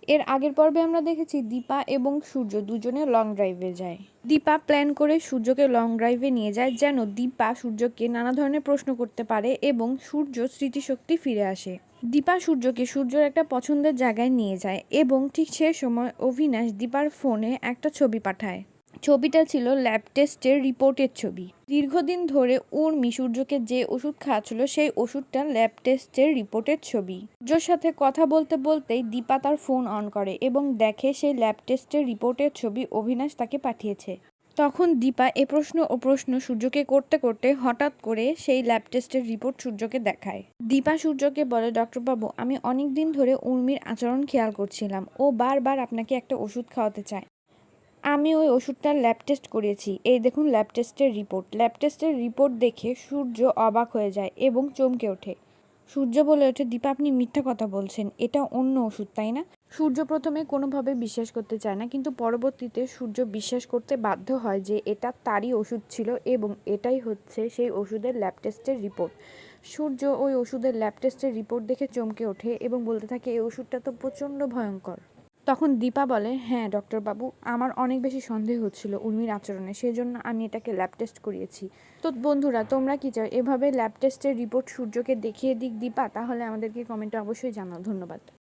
এর আগের পর্বে আমরা দেখেছি দীপা এবং সূর্য দুজনে লং ড্রাইভে যায়। দীপা প্ল্যান করে সূর্যকে লং ড্রাইভে নিয়ে যায় যেন দীপা সূর্যকে নানা ধরনের প্রশ্ন করতে পারে এবং সূর্য স্মৃতিশক্তি ফিরে আসে। দীপা সূর্যকে সূর্যর একটা পছন্দের জায়গায় নিয়ে যায় এবং ঠিক সে সময় অভিনাশ দীপার ফোনে একটা ছবি পাঠায়। ছবিটা ছিল ল্যাব টেস্টের রিপোর্টের ছবি। দীর্ঘদিন ধরে উর্মি সূর্যকে যে ওষুধ খাওয়াচ্ছিল সেই ওষুধটা ল্যাব টেস্টের রিপোর্টের ছবি। সূর্যর সাথে কথা বলতে বলতেই দীপা তার ফোন অন করে এবং দেখে সেই ল্যাব টেস্টের রিপোর্টের ছবি অভিনাশ তাকে পাঠিয়েছে। তখন দীপা এ প্রশ্ন ও প্রশ্ন সূর্যকে করতে করতে হঠাৎ করে সেই ল্যাব টেস্টের রিপোর্ট সূর্যকে দেখায়। দীপা সূর্যকে বলে, ডক্টরবাবু, আমি অনেক দিন ধরে উর্মির আচরণ খেয়াল করছিলাম। ও বারবার আপনাকে একটা ওষুধ খাওয়াতে চায়। আমি ওই ওষুধটার ল্যাব টেস্ট করিয়েছি। এই দেখুন ল্যাব টেস্টের রিপোর্ট। ল্যাব টেস্টের রিপোর্ট দেখে সূর্য অবাক হয়ে যায় এবং চমকে ওঠে। সূর্য বলে ওঠে, দীপা, আপনি মিথ্যা কথা বলছেন। এটা অন্য ওষুধ, তাই না? সূর্য প্রথমে কোনোভাবে বিশ্বাস করতে চায় না, কিন্তু পরবর্তীতে সূর্য বিশ্বাস করতে বাধ্য হয় যে এটা তারই ওষুধ ছিল এবং এটাই হচ্ছে সেই ওষুধের ল্যাব টেস্টের রিপোর্ট। সূর্য ওই ওষুধের ল্যাব টেস্টের রিপোর্ট দেখে চমকে ওঠে এবং বলতে থাকে, এই ওষুধটা তো প্রচণ্ড ভয়ঙ্কর। তখন দীপা বলে, হ্যাঁ ডক্টরবাবু, আমার অনেক বেশি সন্দেহ হচ্ছিল উর্মির আচরণে, সেজন্য আমি এটাকে ল্যাব টেস্ট করিয়েছি। তো বন্ধুরা, তোমরা কি চাও এভাবে ল্যাব টেস্টের রিপোর্ট সূর্যকে দেখিয়ে দিক দীপা? তাহলে আমাদেরকে কমেন্টে অবশ্যই জানাও। ধন্যবাদ।